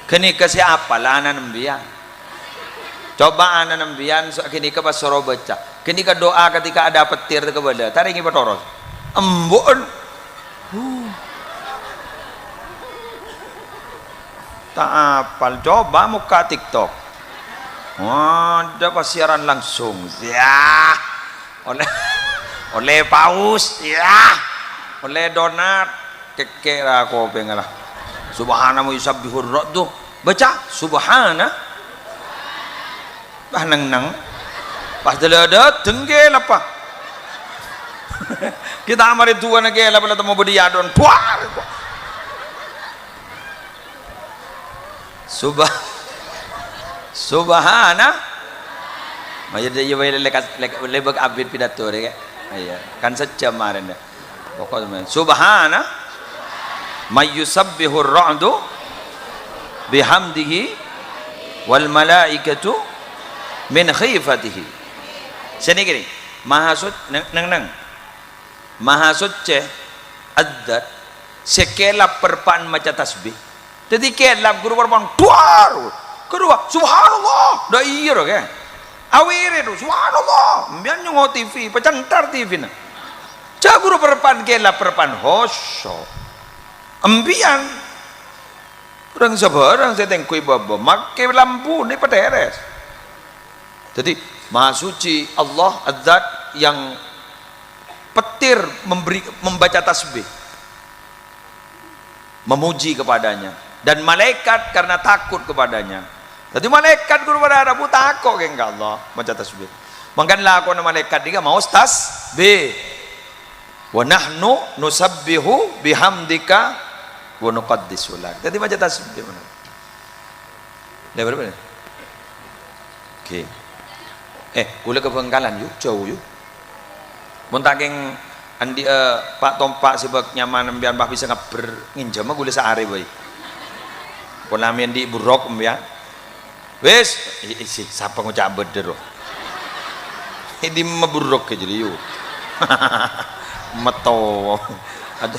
kini kasih apa lah anak nembian coba anak nembian kini ke pas suruh baca kini ke doa ketika ada petir ke bala taringi petoros embun tak apal coba muka TikTok ada siaran langsung ya oleh paus ya oleh donat kekera aku pengen lah subhanahu yusabbihur ra'du baca subhana bah nang pas ada denggel apa Kita amari Tuhan ke la pala tamo bodi adon. Tuar. Subhana. Maya dia lebak abid pidato deh. Iya, kan sejam kemarin deh. Pokoknya Subhana mayyusabbihu ar-ra'du bihamdihi wal malaikatu min khifatihi. Sini gini, maha suci neng maha suci adat sekelap perpaan maca tasbih. Jadi kelap guru perpaan tuar. Kedua subhanallah. Dah iya ke? Awire tu subhanallah. Biar nyongo TV, pecantar TV na. Caguru perpan kelap perpan hosho. Ambian. Orang sebarang saya tengkui babo, makai lampu ni pateres. Jadi maha suci Allah Adzat yang petir membaca tasbih, memuji kepadanya, dan malaikat karena takut kepadanya. Jadi malaikat guru pada Arabu takut ke Allah baca tasbih. Makanya aku nama malaikat dia mau tasbih. Wa nahnu nusabbihu bihamdika wa nuqaddisu lak. Jadi baca tasbih mana? Dah berapa ni? Okey. Gula ke Bengkalan yuk, jauh yuk. Mun taking andi Pak Tompak sebab nyaman ambian bah bisa ngaber nginjam gula saare boy. Pun lamen di buruk ambian. Wes, isi siapa ngucap beder loh. Ini meburuk ke jadi yuk. Meto. Ada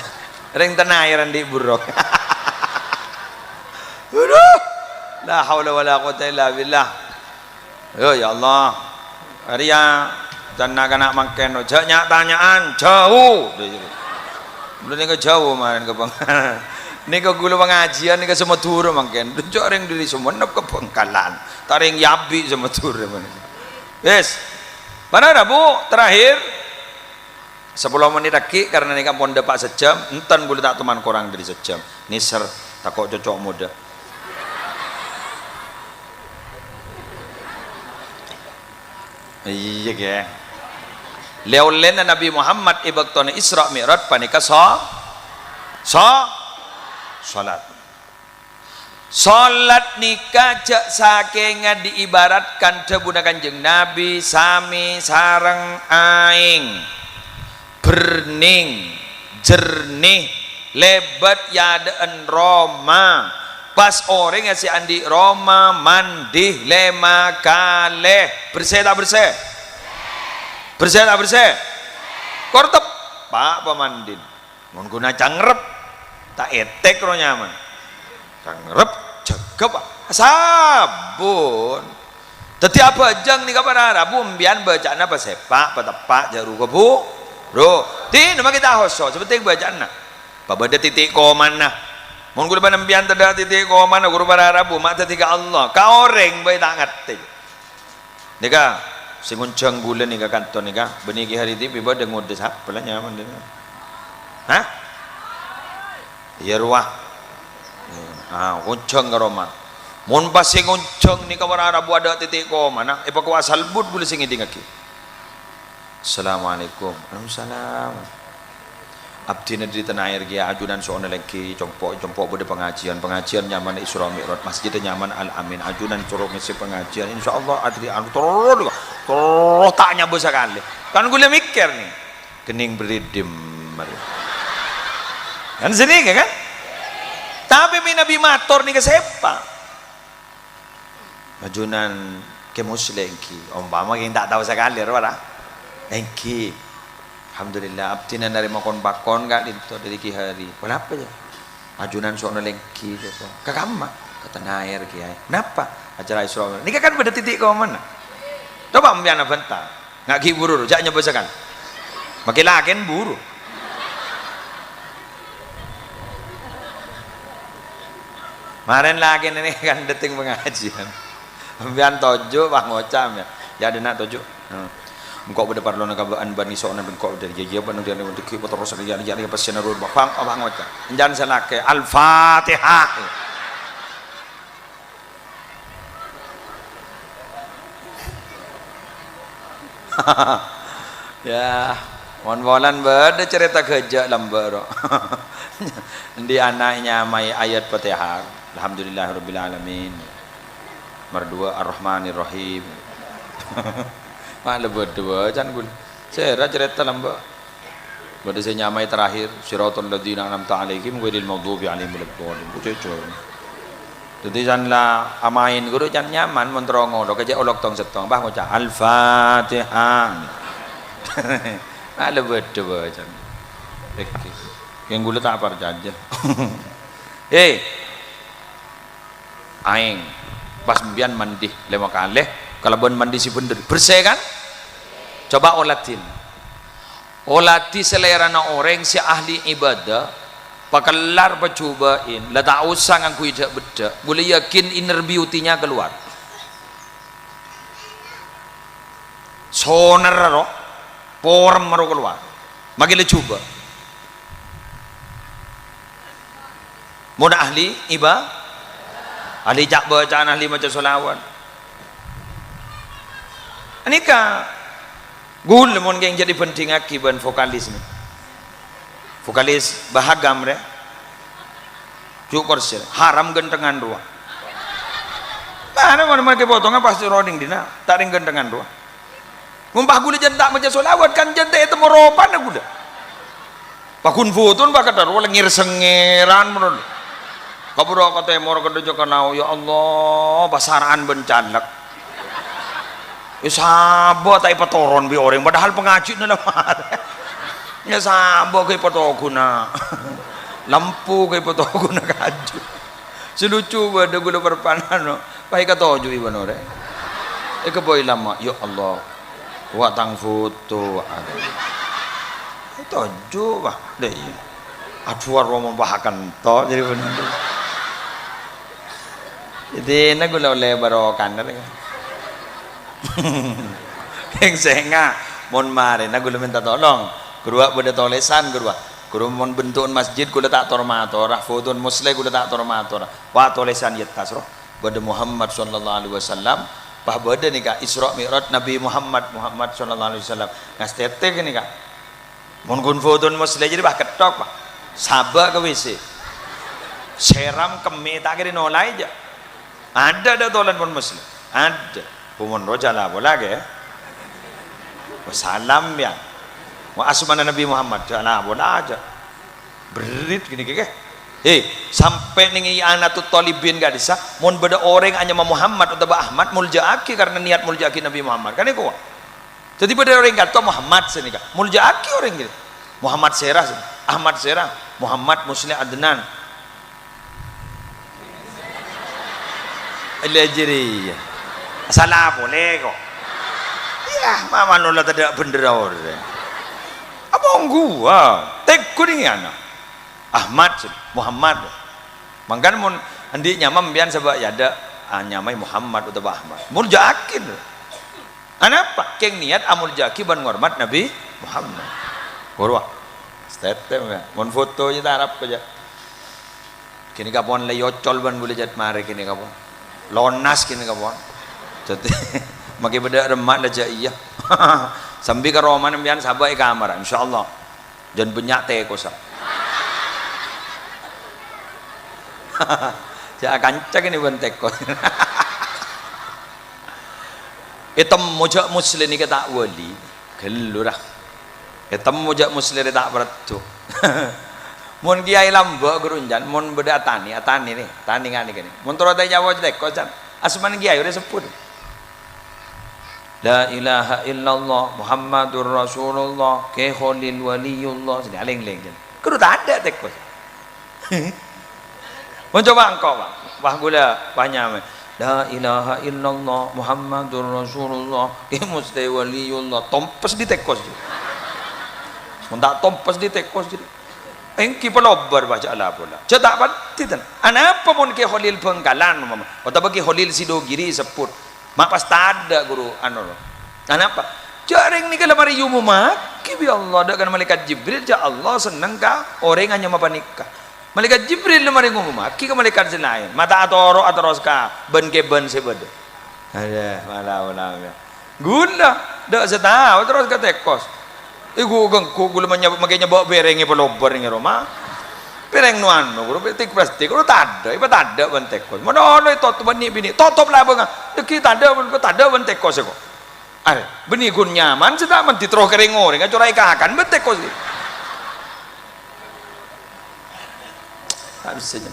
ring tenayaran di buruk. Aduh. La haula wala quwata illa billah. Ya Allah. Arya dan nak makan janya tanyaan jauh. Belum ni ke jauh main ke bang. Ni ke gula pengajian ni ke semua turu makan. Dujok orang diri semua nak ke Bengkalan. Taring yabi semua turu mana. Yes. Mana dah bu terakhir 10 menit lagi karena ni kan pon dapat sejam. Entan gula tak teman korang dari sejam. Niser takut cocok muda. Iya ke. Leolen Nabi Muhammad ibaqtone Isra Mi'raj panika salat nikah jak saking diibaratkan tebuna Kanjeng Nabi sami sareng aing berning jernih lebat yadaan Roma pas orang si andi Roma mandih lema kaleh bersih tak bersih kortep pak pemandin guna cangrep tak etek ro nyaman cangrep jaga pak sabun teti apa jang ni kapan Arabu mbian bacaan apa sepak petepak jaru kebu bro ti nama kita hoso seperti bacaan na babada titik komana mun guru ban mbian tada titik komana guru para Arabu mak tiga Allah ka oreng bae tak ngerti nika sing nguncang bulan nika kanton nika beniki hari ti biba dengo des apa lah nyaman dia hah iya ruah nguncang ke Roma mun pas sing nguncang nika para Arabu ada titik komana pa ko asal bud boleh sing iding aki Assalamualaikum Waalaikumsalam abdi di tanah air dia ajudan soalnya lagi compok pada pengajian nyaman Isra Mi'raj masjid nyaman Al Amin ajudan curug ngisi pengajian insyaallah adri anu terus tanya besar kali kan gue mikir nih kening beridim kan sini kan tapi Nabi matur nih ke siapa ajudan ke muslim ki umpama yang tak tahu sekali ora engki alhamdulillah abdina dari makon bakon gak itu dari ki hari kenapa ya ajunan soalnya lengki gitu kakak kata nair kiai kenapa acara Isra ini kan pada titik kau mana coba ambiana bentar nggak ki buru jangan nyebasakan makin lakin buru kemarin lagi ini kan deting pengajian ambian tojo bang ngocam ya jadi nak tojo engkau pada parlon kabaan bani soalnya engkau dari jaya bani dia untuk kita terus dia pasien arul bang abang ngocam jangan salake Al-Fatihah ya Mon-molan beda cerita kerja lambaro. Di anaknya mai ayat Fatihah. Alhamdulillahirabbil alamin. Mardua Ar-Rahmanir Rahim. Malah berdua can gul. Saya cerita lamba. Pada saya nyamai terakhir siratal ladzina an'amta 'alaihim ghairil maghdubi 'alaihim waladdallin. Bocor. Jadi janganlah amain guru jangan nyaman menterongo do kerja olok tong setong bah ngucap Al-Fatihah. Malah berdua can. Oke. Yang gula tak apa aja. Aing pas mbian mandi lima kali kalau bon mandi si bener bersih kan coba olatin olati selera na orang si ahli ibadah pakelar percobain lah tak usah ngangku ijak beda boleh yakin inner beauty-nya keluar sonar roh porem roh keluar makin le coba mudah ahli ibadah ahli jak bacaan ahli maca solawat anika gul mon geng jadi penting akiban vokalis ni vokalis bahagam re cukur sir haram gentengan dua mana mana ke potongnya pasti roding dina tak ring gentengan dua mumpah gula jendak maca solawat kan jendak itu moropan aku dah pakun futun bakal darwa lengir sengeran menurut kaburo kata mor kedojo kanau ya Allah basaraan bencalak ya sabo tak patoron bi orang padahal pengaji na lamar ya sabo kay patoguna lampu kay patoguna kaju selucu bada gula perpanan no pai katojo iban ore keboy lama ya Allah wa tang foto ada tojo bah deh aduar romo bahakan to jadi benar jadi na gula oleh barokan na rin yang senga mon mare na gula minta tolong gurua beda tolesan gurua mon bentukan masjid gula tak tormator foton muslim gula tak tormator wa tolesan yetas roh beda Muhammad sallallahu alaihi wasallam bah beda nih kak Isra Mi'raj Nabi Muhammad sallallahu alaihi wasallam ngastete gini kak mon kun foton muslim jadi bah ketok bah sabak ke WC seram kemi tak kira nolai aja ada tolan pun muslim ada pumon roja lah boleh ke wassalam ya wa asmana Nabi Muhammad lah boleh aja berit gini ke sampai nih anak tu talibin gak bisa mon beda orang hanya Muhammad atau Ahmad muljaaki karena niat muljaaki Nabi Muhammad kan itu jadi beda orang kata Muhammad sini kan muljaaki orang gitu Muhammad Serah Ahmad Serah Muhammad Muslim Adnan Alajiri salah boleh kok ya mama nola tidak bener orang abang gua tekun ini anak Ahmad Muhammad mangkan mun andi nyamam bian sebab ya ada nyamai Muhammad atau Ahmad mun jakin anak apa keng niat amul jaki ban ngormat Nabi Muhammad gurwa stetem ya mun foto je tarap aja kini kapon le yocol ban boleh jat mare kini kapon lonas kini kapon jadi makai beda remat aja iya sambil ke roman bian sabai kamar insyaallah dan banyak teh kosa saya akan cek ini bentek kok hitam mojak muslim ini kita wali gelurah hitam mojak muslim tak beratu mun kiai lamba gerunjan mun beda atani nih tani ngani gini mun toro teh Jawa tek kocan asman kiai udah sepuluh la ilaha illallah Muhammadur Rasulullah ke khalil waliyullah jadi aleng-leng kudu tak ada tek kos mun coba engkau wah gula banyak la ilaha illallah Muhammadur Rasulullah ke musti waliyullah tompes di tek kos mun tak tompes di tek kos jadi engki pelobar baca Allah pula cetak pati tan anapa mun ke khalil Bengkalan mama atau bagi khalil Sidogiri sebut mak pas ada guru anu anapa jaring ni kalau mari yumu maki bi Allah dengan malaikat Jibril ja Allah senang ka orang hanya mapanikah malaikat Jibril mari ngumu maki ke malaikat selain mata atoro ateros ka ben ke ben sebeda ada malah guna dak setahu terus ka tekos Iku gengku gula makanya bawa berengnya pelobar ini Roma. Bereng nuan guru betik plastik guru tada, iba tada bentekos. Mana ada itu bani bini, top lah bang. Deki tada bentekos aku. Are, beni gun nyaman sudah menti terus kering orang, ngacurai kakan bentekos. Habis saja.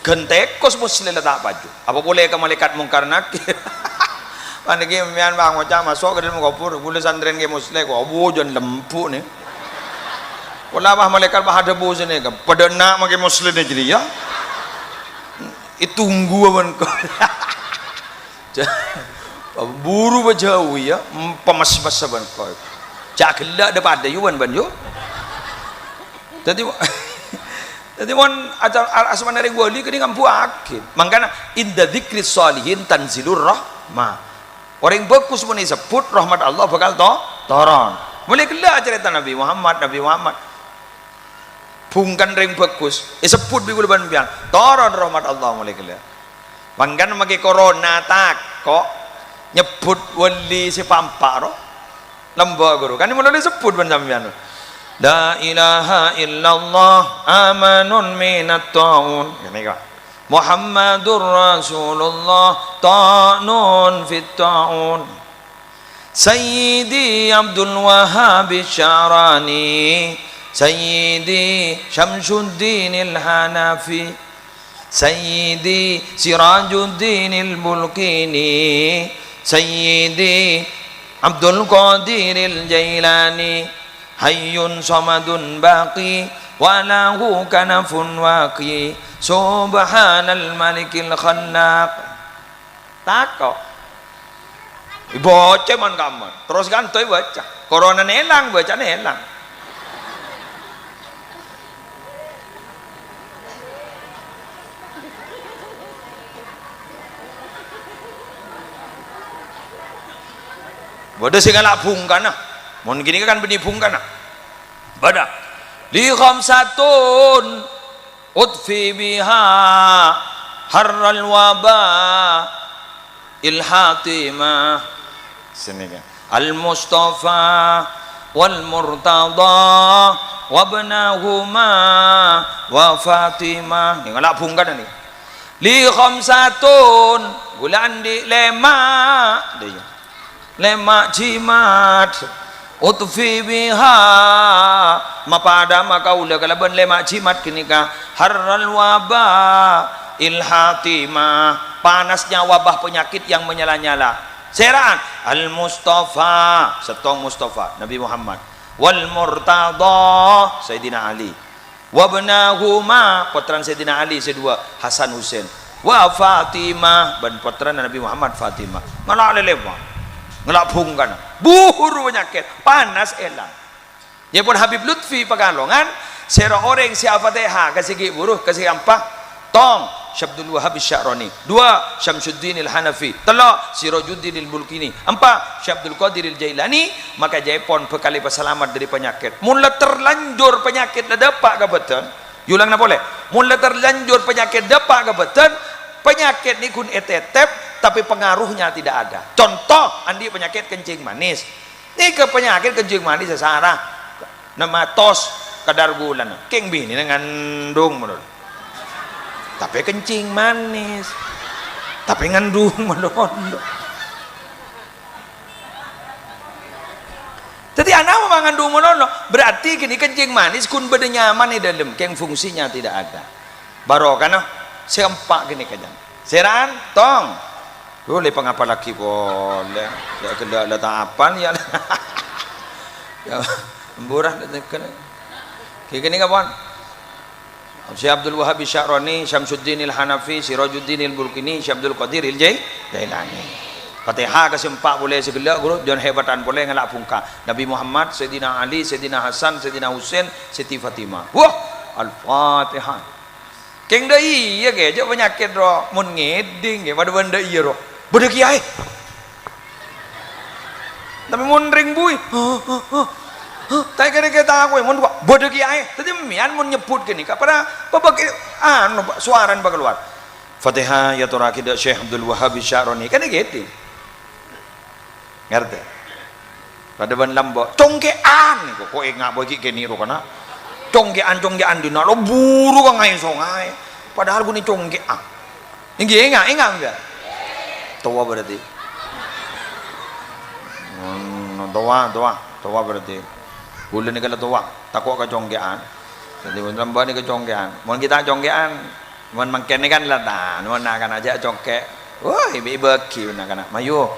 Gentekos muslim tak baju. Apa boleh ke malaikat mungkar nakir? Paniki mian bang macam masuk ke dalam kubur, boleh santren ke muslim ko, abu jan lempu ni. Wala bah malaikat bah ada bos ni kan, pada nak makan muslim ni jadi ya. Itu tunggu aman ko. Buru berjauh ya, pemas-mas aman ko. Cak gelak depan ada yuan banjo. Jadi wan ajar asman dari wali kini ngampu akid. Makanya inda dzikri salihin tanzilur rahmah. Orang bagus pun disebut rahmat Allah bakal turun. Mulai gelak cerita Nabi Muhammad. Bungkan ring bagus, sebut bigul ban biang, turun rahmat Allah mulai gelak. Makanya magi corona tak kok nyebut wali si pampak ro. Lembah guru. Kan mulai disebut ban sampean. La ilaha illallah amanun minat ta'un. Ini kok. Muhammadur Rasulullah ta'nun fit ta'un. Sayyidi Abdul Wahhab Syarani, Sayyidi Syamsuddin al-Hanafi, Sayyidi Sirajuddin al-Bulkini, Sayyidi Abdul Qadir al-Jailani, Hayyun samadun baqi wa lahu kanafun waqi subhanal malikil khannaq. Takok baca man kamu terus kan toy baca corona nelang baca nelang. Bodoh sih ngalak bungkan nah. Mohon gini kan benibungkan nah. Bada li khamsatun utfi biha harral waba ilhatima sini kan al mustafa wal murtada wabnahuma wa fatimah ini ngalak bungkan nih li khamsatun gulan di lema jimat utfi biha mapada maka ulah kalaban lema jimat kini ka harral waba ilhatima panasnya wabah penyakit yang menyala-nyala seraan al mustafa setong mustafa Nabi Muhammad wal murtada Sayyidina Ali wabnahuma putra Sayyidina Ali sedua Hasan Husain wa Fatimah ban putra Nabi Muhammad Fatimah ngalak lelema ngelak bungkan buhur penyakit panas elang ya pun Habib Lutfi Pekalongan sera orang si Al-Fatihah kasih buruh kasih ampah tong Syabdul Wahhab Syarani dua Syamsuddin al-Hanafi telak Sirajuddin al-Bulkini empat Syabdul Qadir al-Jailani maka jaipon bekali peselamat dari penyakit mula terlanjur penyakit dah dapat ke betul yulang na boleh mula terlanjur penyakit dapat ke betul penyakit ni kun etetep tapi pengaruhnya tidak ada. Contoh andi penyakit kencing manis ini ke penyakit kencing manis sesara nama tos kadar bulan keng bini ngandung menurut tapi kencing manis tapi ngandung menurut jadi anak mau ngandung menurut berarti kini kencing manis kun beda nyaman di dalam keng fungsinya tidak ada baru karena sempak gini kejang seran tong boleh pengapa lagi boleh ya kena letak apa ya ya murah kena kini kawan Syekh Abdul Wahhab Syarani Syamsuddin al-Hanafi Sirajuddin al-Bulkini Syekh Abdul Qadir al-Jailani Fatihah kesempak boleh segala guru dan hebatan boleh ngelak pungka Nabi Muhammad Sayyidina Ali Sayyidina Hasan Sayyidina Husain Siti Fatimah wah al-Fatihah keng dah iya ke je penyakit roh mun ngeding ke pada benda iya roh beda kiai tapi mun ring bui tak kira kita aku mun beda kiai tadi mian mun nyebut gini kepada babak anu suaran bakal keluar Fatihah ya turakid Syekh Abdul Wahhab Syarani kan gitu ngerti pada ban lambok congkean kok ingat bagi kini ro kana congkean dina lo buru ka ngai songai padahal guni congkean inggih ingat enggak tua berarti tua berarti bulan ni kalau tua takut ke congkean jadi lambok ni ke congkean mun kita congkean mun mangken ni kan ladan mun nak kan aja congkek wah ibu ki nak kan mayu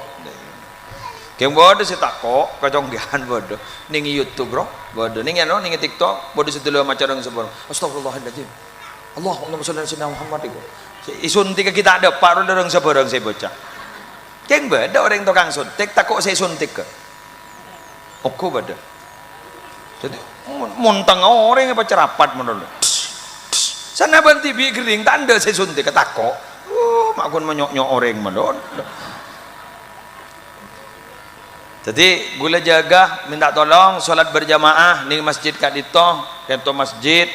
keng bodoh si takok kaconggian bodoh ning YouTube bro bodoh ning anu ning TikTok bodoh sedelo macam orang sebor astagfirullahaladzim Allahumma sholli ala sayyidina Muhammad iku suntik kita ada pak orang seborang saya bocah keng bodoh orang tukang suntik takok saya suntik ke oku bodoh jadi montang orang apa cerapat menurut sana banti bi kering tanda saya suntik ketakok makun menyok-nyok orang menurut. Jadi gula jaga minta tolong solat berjamaah ning masjid kat dito kento masjid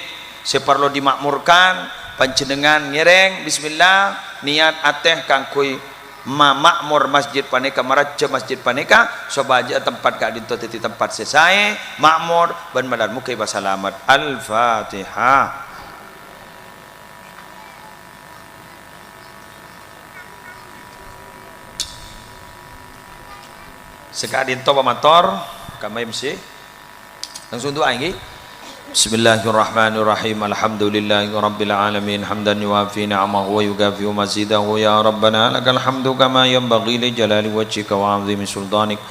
seperlu dimakmurkan panjenengan ngereng bismillah niat ateh kangkui makmur masjid paneka maraja masjid paneka sobaja tempat kat dito titi tempat selesai makmur ban madan mukai basalamat al-fatihah. Sekadin to pamator kami MC langsung doa lagi Bismillahirrahmanirrahim alhamdulillahirabbil alamin hamdan yuwafi ni'amahu wa yukafi mazidahu ya rabbana lakal hamdu kama yanbaghi li jalali wajhika wa 'azimi sultanik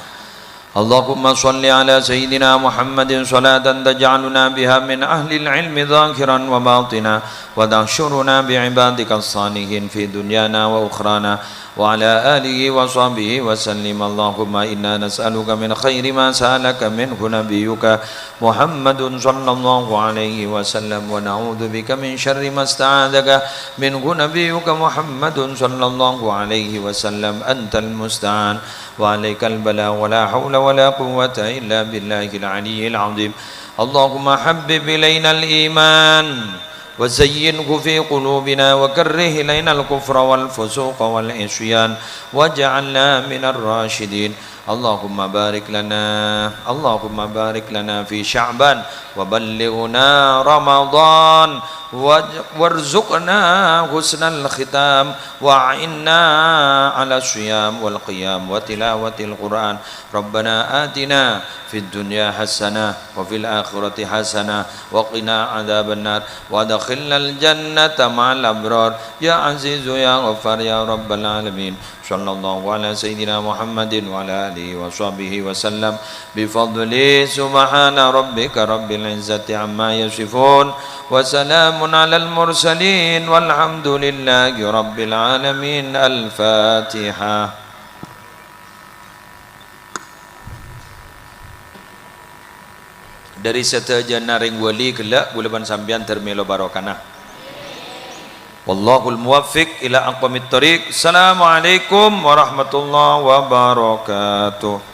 Allahumma shalli ala sayyidina Muhammadin salatan taj'aluna biha min ahli al-ilmi dhakiran wa batina wa tahshuruna bi'ibadika as-salihin fi dunyana wa ukhrana وعلى آله وصحبه وسلم اللهم إنا نسألك من خير ما سألك منه نبيك محمد صلى الله عليه وسلم ونعوذ بك من شر ما استعاذك منه نبيك محمد صلى الله عليه وسلم أنت المستعان وعليك البلاء ولا حول ولا قوة إلا بالله العلي العظيم اللهم حبب إلينا الإيمان وزينه في قلوبنا وكره إلينا الكفر والفسوق والعصيان واجعلنا من الراشدين اللهم بارك لنا في شعبان وبلغنا رمضان وارزقنا حسن الختام وأعنا على الصيام والقيام وتلاوة القرآن ربنا آتنا في الدنيا حسنة وفي الآخرة حسنة وقنا عذاب النار وادخلنا الجنة مع الأبرار يا عزيز يا غفار يا رب العالمين صلى الله على سيدنا محمد وعلى آله وصحبه وسلم بفضل سبحان ربك رب العزة عما يصفون وسلام على المرسلين والحمد لله رب العالمين الفاتحة. Dari setaja naring wali kelak bulan sambian termelo barokana. Wallahul muwaffiq ila aqwamit thariq. Assalamualaikum warahmatullahi wabarakatuh.